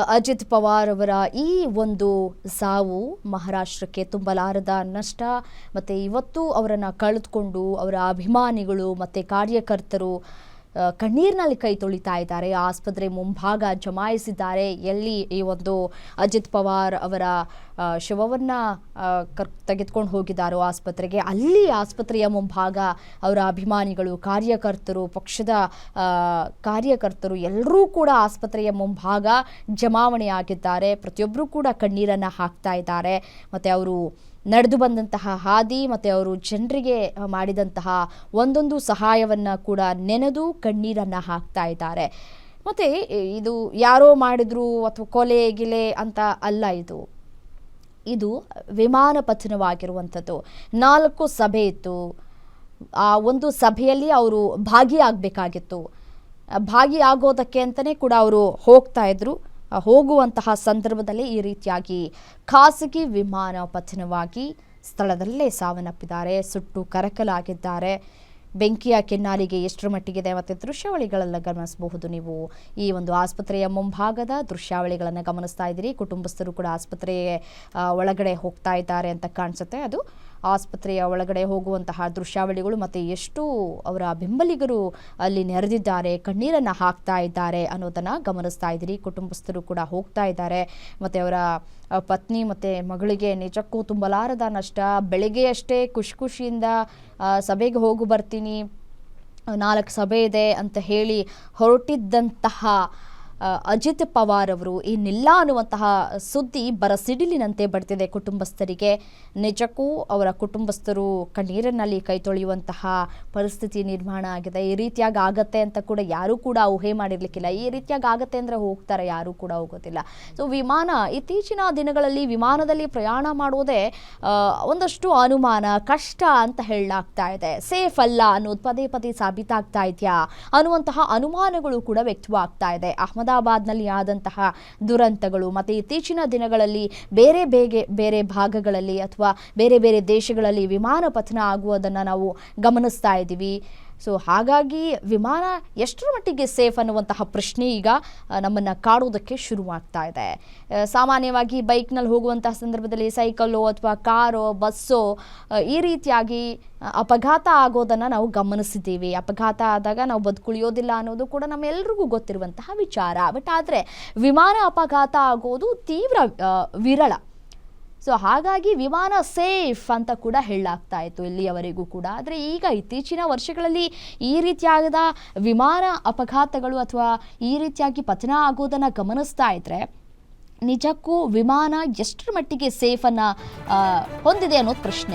ಅಜಿತ್ ಪವಾರ್ ಅವರ ಈ ಒಂದು ಸಾವು ಮಹಾರಾಷ್ಟ್ರಕ್ಕೆ ತುಂಬಲಾರದ ನಷ್ಟ. ಮತ್ತು ಇವತ್ತು ಅವರನ್ನು ಕಳೆದುಕೊಂಡು ಅವರ ಅಭಿಮಾನಿಗಳು ಮತ್ತು ಕಾರ್ಯಕರ್ತರು ಕಣ್ಣೀರಿನಲ್ಲಿ ಕೈ ತೊಳಿತಾ ಇದ್ದಾರೆ. ಆಸ್ಪತ್ರೆ ಮುಂಭಾಗ ಜಮಾಯಿಸಿದ್ದಾರೆ. ಎಲ್ಲಿ ಈ ಒಂದು ಅಜಿತ್ ಪವಾರ್ ಅವರ ಶವವನ್ನು ತೆಗೆದುಕೊಂಡು ಹೋಗಿದ್ದಾರೋ ಆಸ್ಪತ್ರೆಗೆ, ಅಲ್ಲಿ ಆಸ್ಪತ್ರೆಯ ಮುಂಭಾಗ ಅವರ ಅಭಿಮಾನಿಗಳು, ಕಾರ್ಯಕರ್ತರು, ಪಕ್ಷದ ಕಾರ್ಯಕರ್ತರು ಎಲ್ಲರೂ ಕೂಡ ಆಸ್ಪತ್ರೆಯ ಮುಂಭಾಗ ಜಮಾವಣೆಯಾಗಿದ್ದಾರೆ. ಪ್ರತಿಯೊಬ್ಬರೂ ಕೂಡ ಕಣ್ಣೀರನ್ನು ಹಾಕ್ತಾ ಇದ್ದಾರೆ. ಮತ್ತು ಅವರು ನಡೆದು ಬಂದಂತಹ ಹಾದಿ ಮತ್ತು ಅವರು ಜನರಿಗೆ ಮಾಡಿದಂತಹ ಒಂದೊಂದು ಸಹಾಯವನ್ನು ಕೂಡ ನೆನೆದು ಕಣ್ಣೀರನ್ನು ಹಾಕ್ತಾ ಇದ್ದಾರೆ. ಮತ್ತು ಇದು ಯಾರೋ ಮಾಡಿದ್ರು ಅಥವಾ ಕೊಲೆ ಗಿಲೆ ಅಂತ ಅಲ್ಲ, ಇದು ವಿಮಾನ ಪತನವಾಗಿರುವಂಥದ್ದು. 4 ಸಭೆ ಇತ್ತು. ಆ ಒಂದು ಸಭೆಯಲ್ಲಿ ಅವರು ಭಾಗಿಯಾಗಬೇಕಾಗಿತ್ತು. ಭಾಗಿಯಾಗೋದಕ್ಕೆ ಅಂತಲೇ ಕೂಡ ಅವರು ಹೋಗ್ತಾ ಇದ್ರು. ಹೋಗುವಂತಹ ಸಂದರ್ಭದಲ್ಲಿ ಈ ರೀತಿಯಾಗಿ ಖಾಸಗಿ ವಿಮಾನ ಪತನವಾಗಿ ಸ್ಥಳದಲ್ಲೇ ಸಾವನ್ನಪ್ಪಿದ್ದಾರೆ. ಸುಟ್ಟು ಕರಕಲಾಗಿದ್ದಾರೆ. ಬೆಂಕಿಯ ಕೆನ್ನಾಲಿಗೆ ಎಷ್ಟರ ಮಟ್ಟಿಗಿದೆ ಮತ್ತು ದೃಶ್ಯಾವಳಿಗಳೆಲ್ಲ ಗಮನಿಸಬಹುದು. ನೀವು ಈ ಒಂದು ಆಸ್ಪತ್ರೆಯ ಮುಂಭಾಗದ ದೃಶ್ಯಾವಳಿಗಳನ್ನು ಗಮನಿಸ್ತಾ ಇದ್ದೀರಿ. ಕುಟುಂಬಸ್ಥರು ಕೂಡ ಆಸ್ಪತ್ರೆಯ ಒಳಗಡೆ ಹೋಗ್ತಾ ಇದ್ದಾರೆ ಅಂತ ಕಾಣಿಸುತ್ತೆ. ಅದು ಆಸ್ಪತ್ರೆಯ ಒಳಗಡೆ ಹೋಗುವಂತಹ ದೃಶ್ಯಾವಳಿಗಳು ಮತ್ತು ಎಷ್ಟು ಅವರ ಬೆಂಬಲಿಗರು ಅಲ್ಲಿ ನೆರೆದಿದ್ದಾರೆ, ಕಣ್ಣೀರನ್ನು ಹಾಕ್ತಾ ಇದ್ದಾರೆ ಅನ್ನೋದನ್ನು ಗಮನಿಸ್ತಾ ಇದ್ದೀರಿ. ಕುಟುಂಬಸ್ಥರು ಕೂಡ ಹೋಗ್ತಾ ಇದ್ದಾರೆ. ಮತ್ತು ಅವರ ಪತ್ನಿ ಮತ್ತು ಮಗಳಿಗೆ ನಿಜಕ್ಕೂ ತುಂಬಲಾರದ ನಷ್ಟ. ಬೆಳಗ್ಗೆ ಅಷ್ಟೇ ಖುಷಿಯಿಂದ ಸಭೆಗೆ ಹೋಗಿ ಬರ್ತೀನಿ, 4 ಸಭೆ ಇದೆ ಅಂತ ಹೇಳಿ ಹೊರಟಿದ್ದಂತಹ ಅಜಿತ್ ಪವಾರ್ ಅವರು ಇನ್ನಿಲ್ಲ ಅನ್ನುವಂತಹ ಸುದ್ದಿ ಬರಸಿಡಿಲಿನಂತೆ ಬಡ್ತಿದೆ ಕುಟುಂಬಸ್ಥರಿಗೆ. ನಿಜಕ್ಕೂ ಅವರ ಕುಟುಂಬಸ್ಥರು ಕಣ್ಣೀರಿನಲ್ಲಿ ಕೈ ತೊಳೆಯುವಂತಹ ಪರಿಸ್ಥಿತಿ ನಿರ್ಮಾಣ ಆಗಿದೆ. ಈ ರೀತಿಯಾಗಿ ಆಗತ್ತೆ ಅಂತ ಕೂಡ ಯಾರೂ ಕೂಡ ಊಹೆ ಮಾಡಿರ್ಲಿಕ್ಕಿಲ್ಲ. ಈ ರೀತಿಯಾಗಿ ಆಗತ್ತೆ ಅಂದರೆ ಹೋಗ್ತಾರೆ, ಯಾರೂ ಕೂಡ ಹೋಗೋದಿಲ್ಲ. ಸೊ ಇತ್ತೀಚಿನ ದಿನಗಳಲ್ಲಿ ವಿಮಾನದಲ್ಲಿ ಪ್ರಯಾಣ ಮಾಡೋದೇ ಒಂದಷ್ಟು ಅನುಮಾನ, ಕಷ್ಟ ಅಂತ ಹೇಳಲಾಗ್ತಾ ಇದೆ. ಸೇಫ್ ಅಲ್ಲ ಅನ್ನೋದು ಪದೇ ಪದೇ ಸಾಬೀತಾಗ್ತಾ ಇದೆಯಾ ಅನ್ನುವಂತಹ ಅನುಮಾನಗಳು ಕೂಡ ವ್ಯಕ್ತವಾಗ್ತಾ ಇದೆ. ಅಹಮದಾಬಾದ್ನಲ್ಲಿ ಆದಂತಹ ದುರಂತಗಳು ಮತ್ತು ಇತ್ತೀಚಿನ ದಿನಗಳಲ್ಲಿ ಬೇರೆ ಭಾಗಗಳಲ್ಲಿ ಅಥವಾ ಬೇರೆ ದೇಶಗಳಲ್ಲಿ ವಿಮಾನ ಪತನ ಆಗುವುದನ್ನು ನಾವು ಗಮನಿಸ್ತಾ ಇದ್ದೀವಿ. ಸೊ ಹಾಗಾಗಿ ವಿಮಾನ ಎಷ್ಟರ ಮಟ್ಟಿಗೆ ಸೇಫ್ ಅನ್ನುವಂತಹ ಪ್ರಶ್ನೆ ಈಗ ನಮ್ಮನ್ನು ಕಾಡೋದಕ್ಕೆ ಶುರುವಾಗ್ತಾ ಇದೆ. ಸಾಮಾನ್ಯವಾಗಿ ಬೈಕ್ನಲ್ಲಿ ಹೋಗುವಂತಹ ಸಂದರ್ಭದಲ್ಲಿ ಸೈಕಲ್ಲೋ ಅಥವಾ ಕಾರೋ ಬಸ್ಸೋ ಈ ರೀತಿಯಾಗಿ ಅಪಘಾತ ಆಗೋದನ್ನು ನಾವು ಗಮನಿಸಿದ್ದೀವಿ. ಅಪಘಾತ ಆದಾಗ ನಾವು ಬದುಕುಳಿಯೋದಿಲ್ಲ ಅನ್ನೋದು ಕೂಡ ನಮ್ಮೆಲ್ಲರಿಗೂ ಗೊತ್ತಿರುವಂತಹ ವಿಚಾರ. ಬಟ್ ಆದರೆ ವಿಮಾನ ಅಪಘಾತ ಆಗೋದು ತೀವ್ರ ವಿರಳ. ಸೊ ಹಾಗಾಗಿ ವಿಮಾನ ಸೇಫ್ ಅಂತ ಕೂಡ ಹೇಳಲಾಗ್ತಾ ಇತ್ತು ಇಲ್ಲಿಯವರೆಗೂ ಕೂಡ. ಆದರೆ ಈಗ ಇತ್ತೀಚಿನ ವರ್ಷಗಳಲ್ಲಿ ಈ ರೀತಿಯಾದ ವಿಮಾನ ಅಪಘಾತಗಳು ಅಥವಾ ಈ ರೀತಿಯಾಗಿ ಪತನ ಆಗೋದನ್ನು ಗಮನಿಸ್ತಾ ಇದ್ರೆ ನಿಜಕ್ಕೂ ವಿಮಾನ ಎಷ್ಟರ ಮಟ್ಟಿಗೆ ಸೇಫನ್ನು ಹೊಂದಿದೆ ಅನ್ನೋದು ಪ್ರಶ್ನೆ.